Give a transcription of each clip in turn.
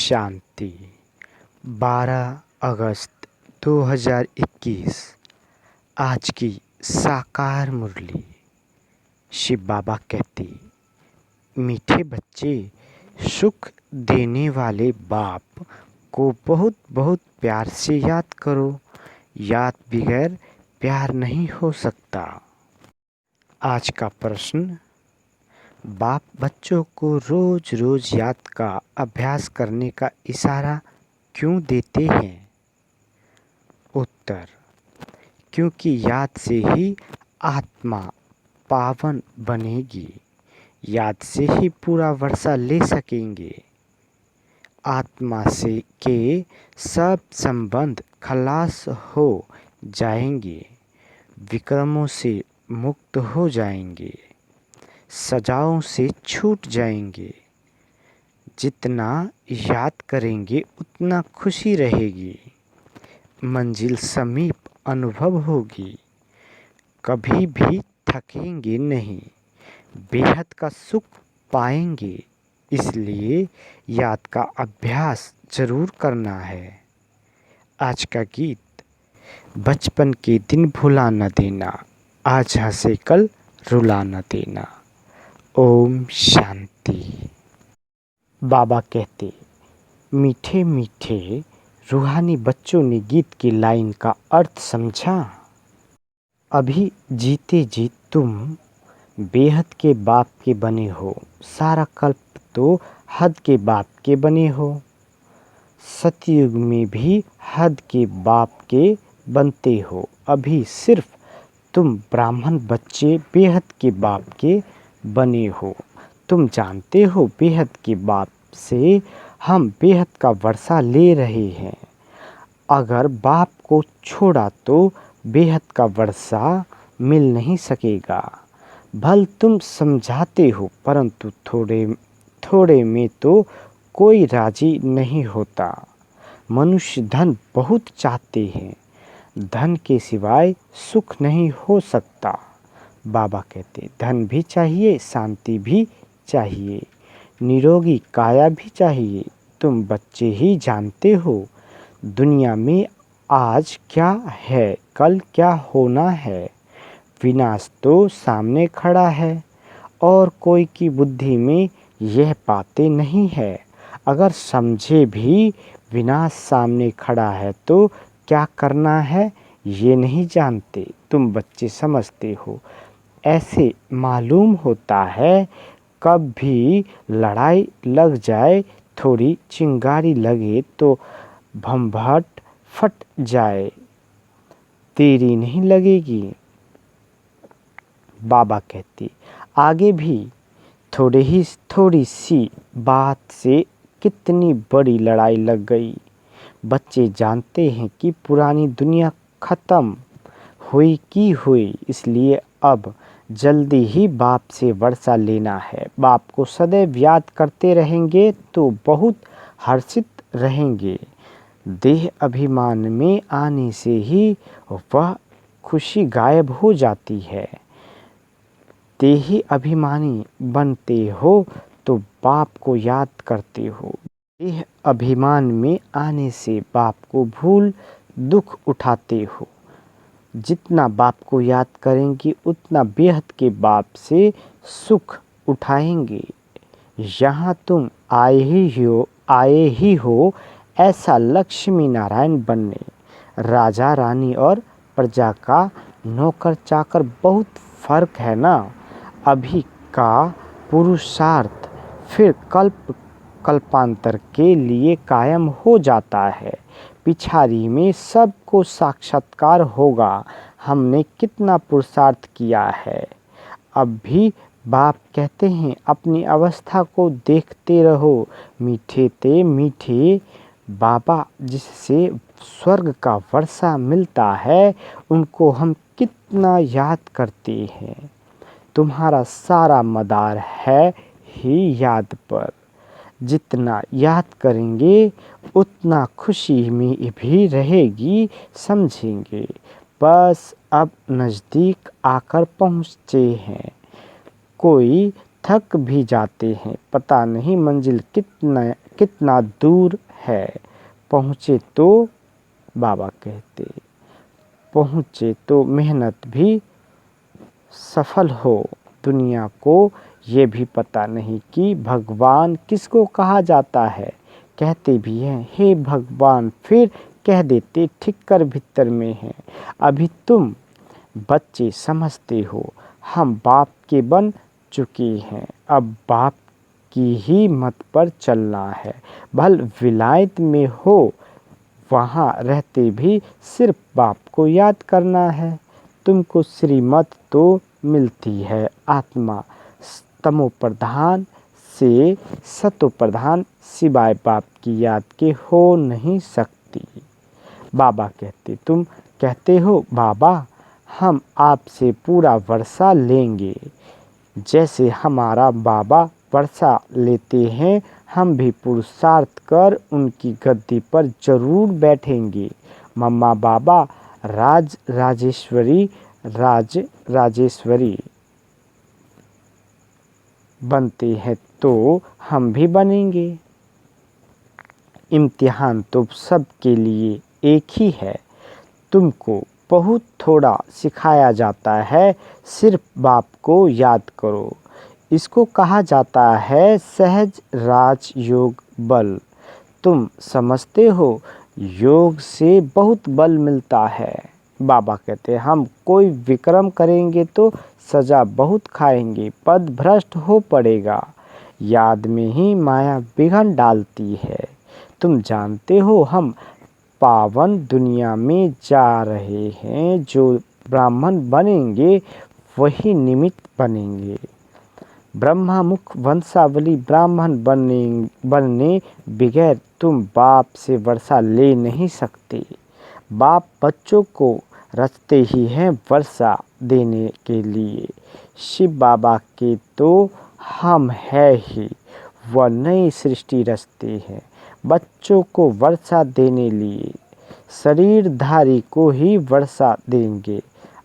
शांति। 12 अगस्त 2021। आज की साकार मुरली। शिव बाबा कहते, मीठे बच्चे, सुख देने वाले बाप को बहुत बहुत प्यार से याद करो। याद बगैर प्यार नहीं हो सकता। आज का प्रश्न, बाप बच्चों को रोज रोज याद का अभ्यास करने का इशारा क्यों देते हैं? उत्तर, क्योंकि याद से ही आत्मा पावन बनेगी। याद से ही पूरा वर्षा ले सकेंगे। आत्मा से के सब संबंध खलास हो जाएंगे। विक्रमों से मुक्त हो जाएंगे। सजाओं से छूट जाएंगे। जितना याद करेंगे उतना खुशी रहेगी। मंजिल समीप अनुभव होगी। कभी भी थकेंगे नहीं। बेहद का सुख पाएंगे। इसलिए याद का अभ्यास जरूर करना है। आज का गीत, बचपन के दिन भुला न देना, आज हंसे कल रुला न देना। ओम शांति। बाबा कहते, मीठे मीठे रूहानी बच्चों ने गीत की लाइन का अर्थ समझा। अभी जीते जी तुम बेहद के बाप के बने हो। सारा कल्प तो हद के बाप के बने हो। सतयुग में भी हद के बाप के बनते हो। अभी सिर्फ तुम ब्राह्मण बच्चे बेहद के बाप के बने हो। तुम जानते हो बेहद के बाप से हम बेहद का वर्षा ले रहे हैं। अगर बाप को छोड़ा तो बेहद का वर्षा मिल नहीं सकेगा। भल तुम समझाते हो, परंतु थोड़े थोड़े में तो कोई राजी नहीं होता। मनुष्य धन बहुत चाहते हैं। धन के सिवाय सुख नहीं हो सकता। बाबा कहते, धन भी चाहिए, शांति भी चाहिए, निरोगी काया भी चाहिए। तुम बच्चे ही जानते हो दुनिया में आज क्या है, कल क्या होना है। विनाश तो सामने खड़ा है और कोई की बुद्धि में यह बातें नहीं है। अगर समझे भी विनाश सामने खड़ा है तो क्या करना है ये नहीं जानते। तुम बच्चे समझते हो। ऐसे मालूम होता है कब भी लड़ाई लग जाए, थोड़ी चिंगारी लगे तो भंभट फट जाए, देरी नहीं लगेगी। बाबा कहते, आगे भी थोड़ी सी बात से कितनी बड़ी लड़ाई लग गई। बच्चे जानते हैं कि पुरानी दुनिया खत्म हुई की हुई, इसलिए अब जल्दी ही बाप से वर्षा लेना है। बाप को सदैव याद करते रहेंगे तो बहुत हर्षित रहेंगे। देह अभिमान में आने से ही वह खुशी गायब हो जाती है। देही अभिमानी बनते हो तो बाप को याद करते हो। देह अभिमान में आने से बाप को भूल दुख उठाते हो। जितना बाप को याद करेंगे उतना बेहद के बाप से सुख उठाएंगे। यहाँ तुम आए ही हो ऐसा लक्ष्मी नारायण बनने। राजा रानी और प्रजा का नौकर चाकर बहुत फर्क है ना। अभी का पुरुषार्थ फिर कल्पांतर के लिए कायम हो जाता है। पिछाड़ी में सबको साक्षात्कार होगा। हमने कितना पुरुषार्थ किया है। अब भी बाप कहते हैं, अपनी अवस्था को देखते रहो। मीठे ते मीठे बाबा जिससे स्वर्ग का वर्षा मिलता है, उनको हम कितना याद करते हैं। तुम्हारा सारा मदार है ही याद पर। जितना याद करेंगे उतना खुशी में भी रहेगी, समझेंगे। बस अब नज़दीक आकर पहुँचे हैं। कोई थक भी जाते हैं। पता नहीं मंजिल कितना दूर है। पहुँचे तो बाबा कहते पहुँचे तो मेहनत भी सफल हो। दुनिया को ये भी पता नहीं कि भगवान किसको कहा जाता है। कहते भी हैं हे भगवान, फिर कह देते ठीक कर भीतर में है। अभी तुम बच्चे समझते हो हम बाप के बन चुके हैं, अब बाप की ही मत पर चलना है। भल विलायत में हो वहाँ रहते भी सिर्फ बाप को याद करना है। तुमको श्रीमत तो मिलती है आत्मा तमो प्रधान से सतो प्रधान, सिवाय बाप की याद के हो नहीं सकती। बाबा कहते तुम कहते हो बाबा हम आपसे पूरा वर्षा लेंगे। जैसे हमारा बाबा वर्षा लेते हैं हम भी पुरुषार्थ कर उनकी गद्दी पर जरूर बैठेंगे। मम्मा बाबा राजेश्वरी बनते हैं तो हम भी बनेंगे। इम्तिहान तो सबके लिए एक ही है। तुमको बहुत थोड़ा सिखाया जाता है, सिर्फ बाप को याद करो। इसको कहा जाता है सहज राजयोग बल। तुम समझते हो योग से बहुत बल मिलता है। बाबा कहते हम कोई विक्रम करेंगे तो सजा बहुत खाएंगे, पद भ्रष्ट हो पड़ेगा। याद में ही माया बिघन डालती है। तुम जानते हो हम पावन दुनिया में जा रहे हैं। जो ब्राह्मण बनेंगे वही निमित्त बनेंगे। ब्रह्मामुख वंशावली ब्राह्मण बनने बगैर तुम बाप से वर्षा ले नहीं सकते। बाप बच्चों को रचते ही हैं वर्षा देने के लिए। शिव बाबा के तो हम है ही, वह नई सृष्टि रचते हैं बच्चों को वर्षा देने लिए। शरीरधारी को ही वर्षा देंगे।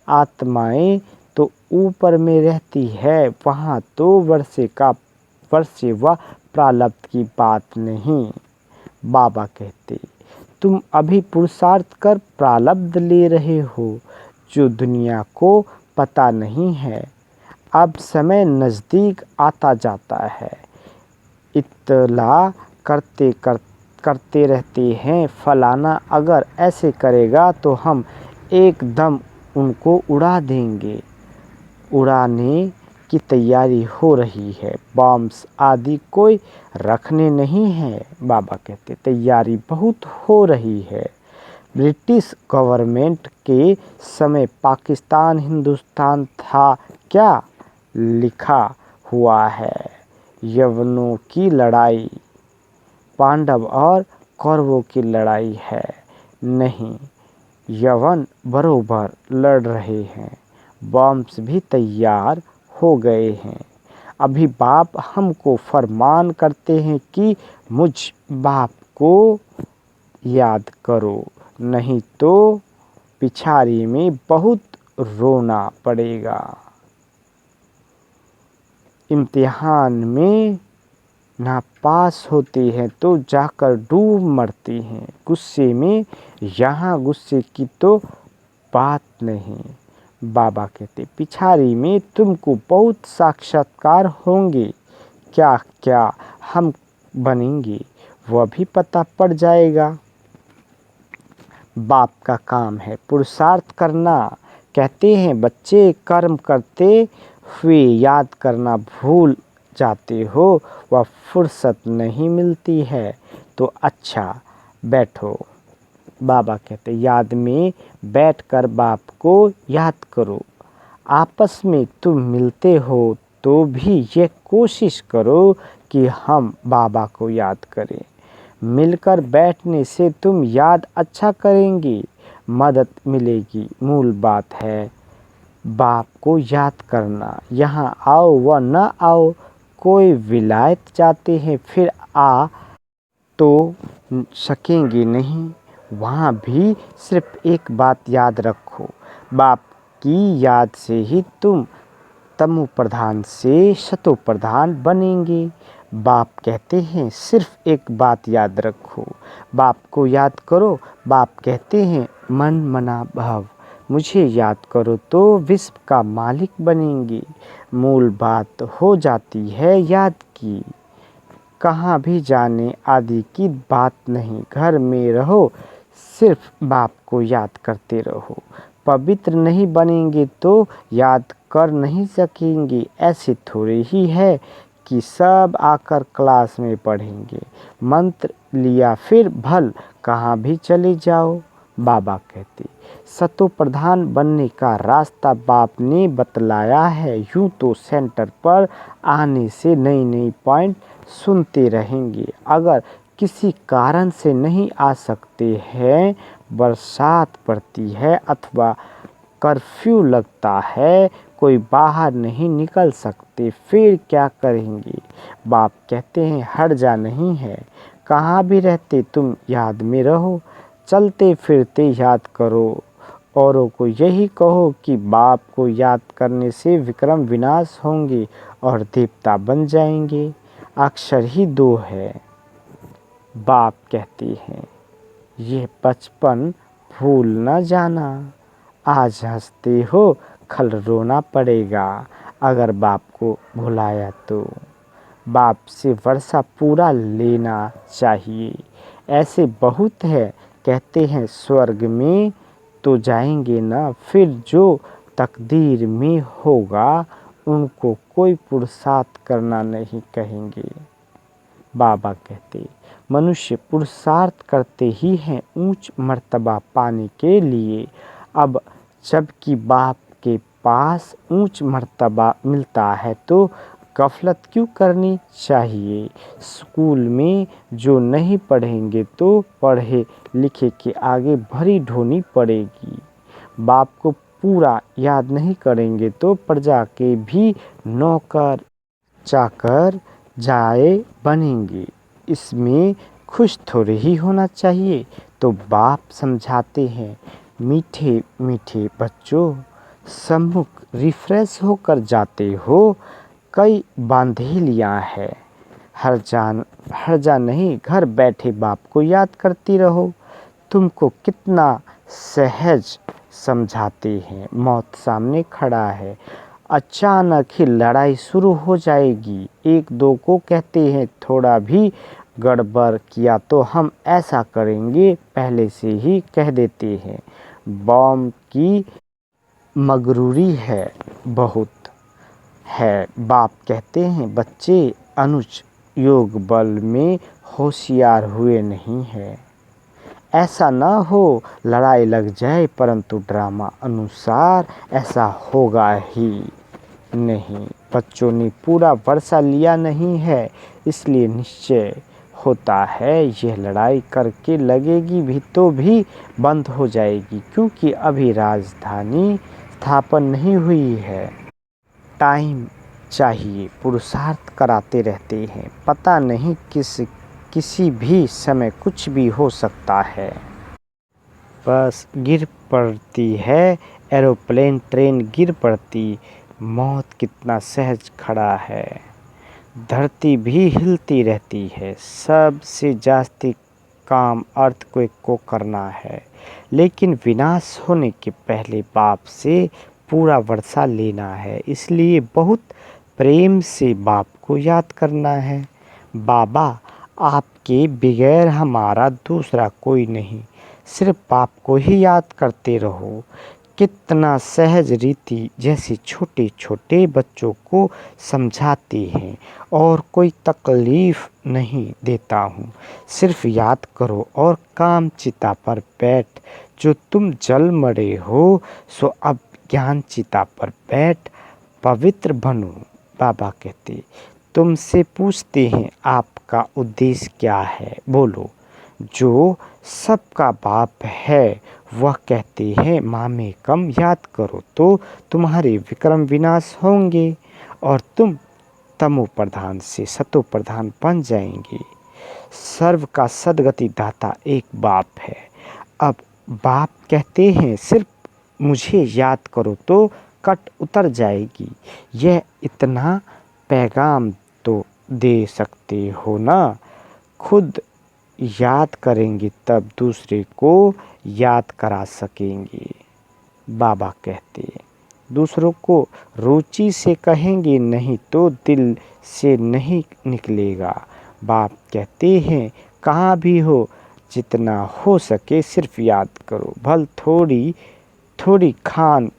आत्माएं तो ऊपर में रहती है, वहाँ तो वर्षे व प्रारब्ध की बात नहीं। बाबा कहते तुम अभी पुरुषार्थ कर प्रारब्ध ले रहे हो जो दुनिया को पता नहीं है। अब समय नज़दीक आता जाता है। इत्तला करते रहते हैं फलाना अगर ऐसे करेगा तो हम एकदम उनको उड़ा देंगे। उड़ाने की तैयारी हो रही है, बॉम्ब्स आदि कोई रखने नहीं है। बाबा कहते तैयारी बहुत हो रही है। ब्रिटिश गवर्नमेंट के समय पाकिस्तान हिंदुस्तान था क्या लिखा हुआ है। यवनों की लड़ाई पांडव और कौरवों की लड़ाई है नहीं, यवन बरोबर लड़ रहे हैं। बॉम्ब्स भी तैयार हो गए हैं। अभी बाप हमको फरमान करते हैं कि मुझ बाप को याद करो, नहीं तो पिछाड़ी में बहुत रोना पड़ेगा। इम्तिहान में ना पास होते हैं तो जाकर डूब मरते हैं। गुस्से में यहाँ गुस्से की तो बात नहीं। बाबा कहते पिछाड़ी में तुमको बहुत साक्षात्कार होंगे। क्या क्या हम बनेंगे वह भी पता पड़ जाएगा। बाप का काम है पुरुषार्थ करना। कहते हैं बच्चे कर्म करते हुए याद करना भूल जाते हो, वह फुर्सत नहीं मिलती है तो अच्छा बैठो। बाबा कहते याद में बैठकर बाप को याद करो। आपस में तुम मिलते हो तो भी ये कोशिश करो कि हम बाबा को याद करें। मिलकर बैठने से तुम याद अच्छा करेंगे, मदद मिलेगी। मूल बात है बाप को याद करना। यहाँ आओ व न आओ, कोई विलायत जाते हैं फिर आ तो सकेंगे नहीं। वहाँ भी सिर्फ एक बात याद रखो, बाप की याद से ही तुम तमो प्रधान से सतो प्रधान बनेंगे। बाप कहते हैं सिर्फ एक बात याद रखो, बाप को याद करो। बाप कहते हैं मन मना भाव, मुझे याद करो तो विश्व का मालिक बनेंगे। मूल बात हो जाती है याद की, कहाँ भी जाने आदि की बात नहीं। घर में रहो सिर्फ बाप को याद करते रहो। पवित्र नहीं बनेंगे तो याद कर नहीं सकेंगे। ऐसे थोड़े ही है कि सब आकर क्लास में पढ़ेंगे। मंत्र लिया फिर भल कहाँ भी चले जाओ। बाबा कहते सतो प्रधान बनने का रास्ता बाप ने बतलाया है। यूँ तो सेंटर पर आने से नई नई पॉइंट सुनते रहेंगे। अगर किसी कारण से नहीं आ सकते हैं, बरसात पड़ती है अथवा कर्फ्यू लगता है, कोई बाहर नहीं निकल सकते, फिर क्या करेंगे। बाप कहते हैं हर्जा नहीं है, कहाँ भी रहते तुम याद में रहो। चलते फिरते याद करो, औरों को यही कहो कि बाप को याद करने से विक्रम विनाश होंगे और देवता बन जाएंगे। अक्षर ही दो है। बाप कहते हैं ये बचपन भूल न जाना। आज हंसते हो कल रोना पड़ेगा अगर बाप को भुलाया तो। बाप से वर्षा पूरा लेना चाहिए। ऐसे बहुत है कहते हैं स्वर्ग में तो जाएंगे ना, फिर जो तकदीर में होगा उनको कोई पुरुषार्थ करना नहीं कहेंगे। बाबा कहते मनुष्य पुरुषार्थ करते ही हैं ऊंच मर्तबा पाने के लिए। अब जबकि बाप के पास ऊंच मर्तबा मिलता है तो गफलत क्यों करनी चाहिए। स्कूल में जो नहीं पढ़ेंगे तो पढ़े लिखे के आगे भरी ढोनी पड़ेगी। बाप को पूरा याद नहीं करेंगे तो प्रजा के भी नौकर चाकर जाए बनेंगे। इसमें खुश थोड़े ही होना चाहिए। तो बाप समझाते हैं मीठे मीठे बच्चों, सम्मुख रिफ्रेश होकर जाते हो, कई बांधेलियाँ है। हर्जा नहीं, घर बैठे बाप को याद करती रहो। तुमको कितना सहज समझाते हैं। मौत सामने खड़ा है, अचानक ही लड़ाई शुरू हो जाएगी। एक दो को कहते हैं थोड़ा भी गड़बड़ किया तो हम ऐसा करेंगे, पहले से ही कह देते हैं। बॉम्ब की मगरूरी है बहुत है। बाप कहते हैं बच्चे अनुज योग बल में होशियार हुए नहीं है। ऐसा न हो लड़ाई लग जाए, परंतु ड्रामा अनुसार ऐसा होगा ही नहीं। बच्चों ने पूरा वर्षा लिया नहीं है, इसलिए निश्चय होता है यह लड़ाई करके लगेगी भी तो भी बंद हो जाएगी, क्योंकि अभी राजधानी स्थापन नहीं हुई है। टाइम चाहिए, पुरुषार्थ कराते रहते हैं। पता नहीं किसी भी समय कुछ भी हो सकता है। बस गिर पड़ती है, एरोप्लेन ट्रेन गिर पड़ती, मौत कितना सहज खड़ा है। धरती भी हिलती रहती है। सबसे जास्ती काम अर्थक्वेक को करना है, लेकिन विनाश होने के पहले बाप से पूरा वर्षा लेना है। इसलिए बहुत प्रेम से बाप को याद करना है। बाबा आपके बगैर हमारा दूसरा कोई नहीं, सिर्फ बाप को ही याद करते रहो। कितना सहज रीति जैसे छोटे छोटे बच्चों को समझाते हैं और कोई तकलीफ नहीं देता हूँ। सिर्फ याद करो और काम चिता पर बैठ। जो तुम जल मरे हो सो अब ज्ञान चिता पर बैठ पवित्र बनो। बाबा कहते तुमसे पूछते हैं आपका उद्देश्य क्या है, बोलो। जो सबका बाप है वह कहते हैं मामे कम याद करो तो तुम्हारे विक्रम विनाश होंगे और तुम तमो प्रधान से सतो प्रधान बन जाएंगे। सर्व का सदगति दाता एक बाप है। अब बाप कहते हैं सिर्फ मुझे याद करो तो कट उतर जाएगी। यह इतना पैगाम तो दे सकते हो ना। खुद याद करेंगे तब दूसरे को याद करा सकेंगे। बाबा कहते, दूसरों को रुचि से कहेंगे नहीं तो दिल से नहीं निकलेगा। बाप कहते हैं, कहाँ भी हो, जितना हो सके सिर्फ याद करो। भल थोड़ी थोड़ी खान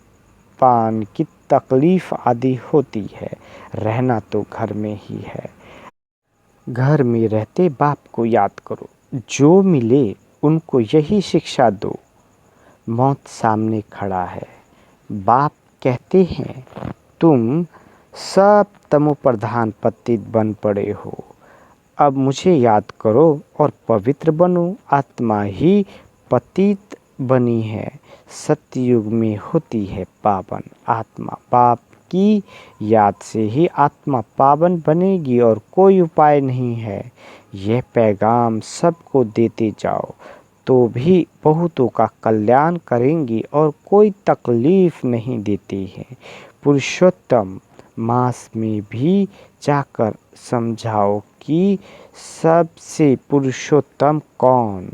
पान की तकलीफ आदि होती है, रहना तो घर में ही है। घर में रहते बाप को याद करो, जो मिले उनको यही शिक्षा दो। मौत सामने खड़ा है, बाप कहते हैं, तुम सब तमो प्रधान पतित बन पड़े हो, अब मुझे याद करो और पवित्र बनो। आत्मा ही पतित बनी है, सतयुग में होती है पावन आत्मा। बाप की याद से ही आत्मा पावन बनेगी और कोई उपाय नहीं है। यह पैगाम सबको देते जाओ तो भी बहुतों का कल्याण करेंगी और कोई तकलीफ नहीं देती है। पुरुषोत्तम मास में भी जाकर समझाओ कि सबसे पुरुषोत्तम कौन।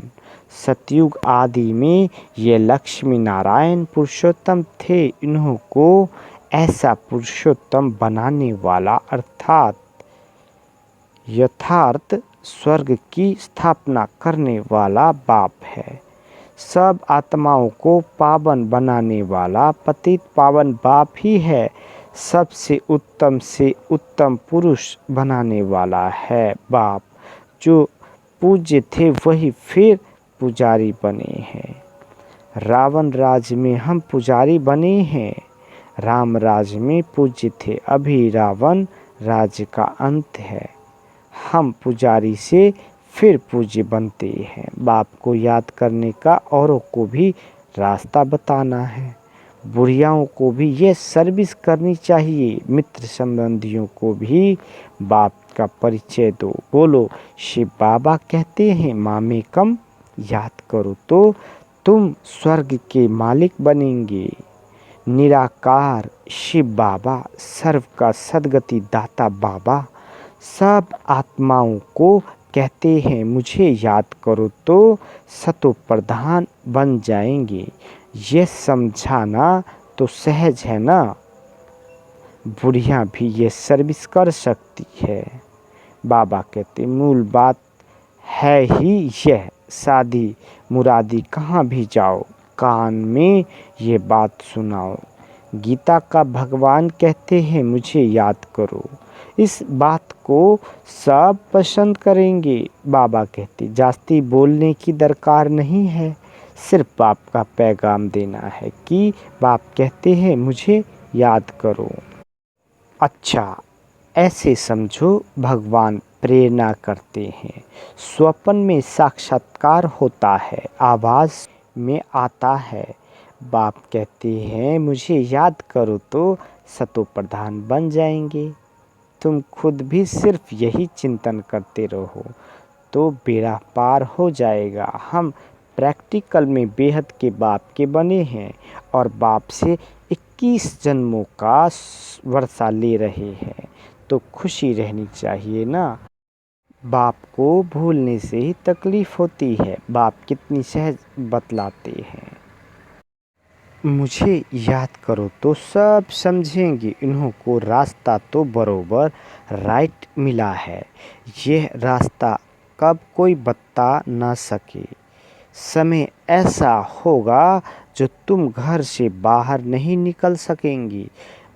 सतयुग आदि में ये लक्ष्मी नारायण पुरुषोत्तम थे। इन्हों को ऐसा पुरुषोत्तम बनाने वाला अर्थात यथार्थ स्वर्ग की स्थापना करने वाला बाप है। सब आत्माओं को पावन बनाने वाला पतित पावन बाप ही है। सबसे उत्तम से उत्तम पुरुष बनाने वाला है बाप। जो पूज्य थे वही फिर पुजारी बने हैं। रावण राज में हम पुजारी बने हैं, राम राज में पूज्य थे, अभी रावण राज्य का अंत है। हम पुजारी से फिर पूज्य बनते हैं। बाप को याद करने का औरों को भी रास्ता बताना है। बुढ़ियाओं को भी ये सर्विस करनी चाहिए। मित्र संबंधियों को भी बाप का परिचय दो। बोलो, शिव बाबा कहते हैं, मामे कम याद करो तो तुम स्वर्ग के मालिक बनेंगे। निराकार शिव बाबा, सर्व का सद्गति दाता बाबा, सब आत्माओं को कहते हैं, मुझे याद करो तो सतो प्रधान बन जाएंगे। ये समझाना तो सहज है ना, बुढ़िया भी ये सर्विस कर सकती है। बाबा कहते, मूल बात है ही यह, शादी मुरादी कहाँ भी जाओ, कान में ये बात सुनाओ। गीता का भगवान कहते हैं, मुझे याद करो। इस बात को सब पसंद करेंगे। बाबा कहते, जास्ती बोलने की दरकार नहीं है, सिर्फ बाप का पैगाम देना है कि बाप कहते हैं, मुझे याद करो। अच्छा, ऐसे समझो भगवान प्रेरणा करते हैं। स्वप्न में साक्षात्कार होता है, आवाज़ में आता है। बाप कहते हैं, मुझे याद करो तो सतो प्रधान बन जाएंगे। तुम खुद भी सिर्फ यही चिंतन करते रहो तो बेड़ा पार हो जाएगा। हम प्रैक्टिकल में बेहद के बाप के बने हैं और बाप से 21 जन्मों का वर्षा ले रहे हैं, तो खुशी रहनी चाहिए ना। बाप को भूलने से ही तकलीफ होती है। बाप कितनी सहज बतलाते हैं, मुझे याद करो तो सब समझेंगे। इन्हों को रास्ता तो बरोबर राइट मिला है, यह रास्ता कब कोई बता ना सके। समय ऐसा होगा जो तुम घर से बाहर नहीं निकल सकेंगी।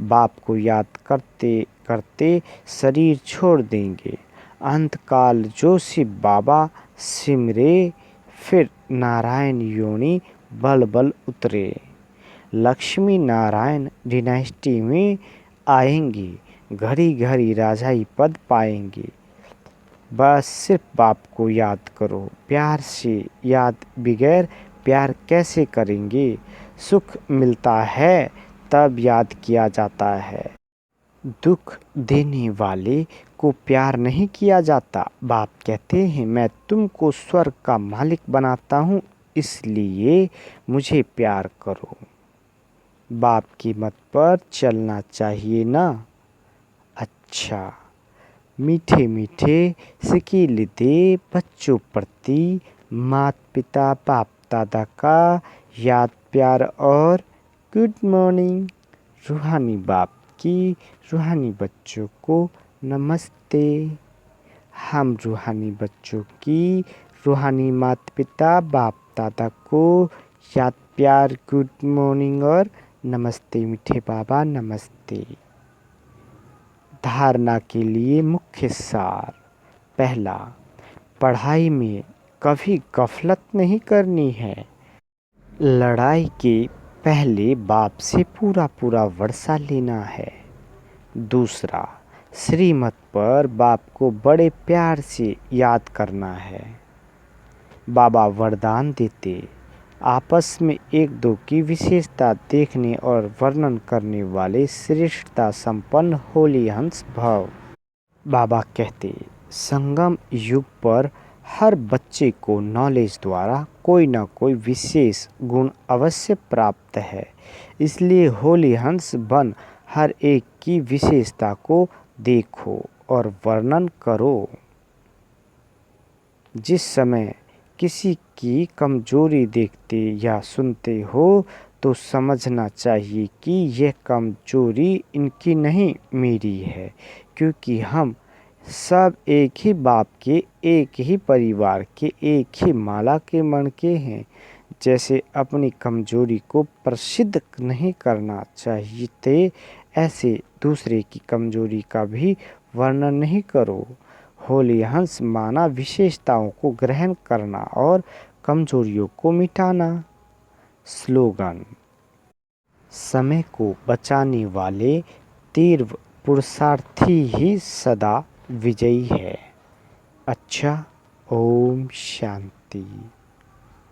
बाप को याद करते करते शरीर छोड़ देंगे। अंतकाल जो शिव बाबा सिमरे, फिर नारायण योनि बल बल उतरे। लक्ष्मी नारायण डिनास्टी में आएंगे, घड़ी घड़ी राजाई पद पाएंगे। बस सिर्फ बाप को याद करो, प्यार से याद, बगैर प्यार कैसे करेंगे। सुख मिलता है तब याद किया जाता है, दुख देने वाले को प्यार नहीं किया जाता। बाप कहते हैं, मैं तुमको स्वर्ग का मालिक बनाता हूँ, इसलिए मुझे प्यार करो। बाप की मत पर चलना चाहिए ना। अच्छा, मीठे मीठे स्किल दे बच्चों प्रति माता पिता बाप दादा का याद प्यार और गुड मॉर्निंग। रूहानी बाप की रूहानी बच्चों को नमस्ते। हम रूहानी बच्चों की रूहानी माता पिता बाप दादा को याद प्यार गुड मॉर्निंग और नमस्ते मीठे बाबा नमस्ते। धारणा के लिए मुख्य सार। पहला, पढ़ाई में कभी गफलत नहीं करनी है। लड़ाई के पहले बाप से पूरा वर्षा लेना है। दूसरा, श्रीमत पर बाप को बड़े प्यार से याद करना है। बाबा वरदान देते, आपस में एक दो की विशेषता देखने और वर्णन करने वाले श्रेष्ठता संपन्न होली हंस भव। बाबा कहते, संगम युग पर हर बच्चे को नॉलेज द्वारा कोई न कोई विशेष गुण अवश्य प्राप्त है, इसलिए होली हंस बन हर एक की विशेषता को देखो और वर्णन करो। जिस समय किसी की कमजोरी देखते या सुनते हो तो समझना चाहिए कि यह कमजोरी इनकी नहीं मेरी है, क्योंकि हम सब एक ही बाप के, एक ही परिवार के, एक ही माला के मणके हैं। जैसे अपनी कमजोरी को प्रसिद्ध नहीं करना चाहिए, ऐसे दूसरे की कमजोरी का भी वर्णन नहीं करो। होली हंस माना विशेषताओं को ग्रहण करना और कमजोरियों को मिटाना। स्लोगन, समय को बचाने वाले तीव्र पुरुषार्थी ही सदा विजयी है। अच्छा, ओम शांति।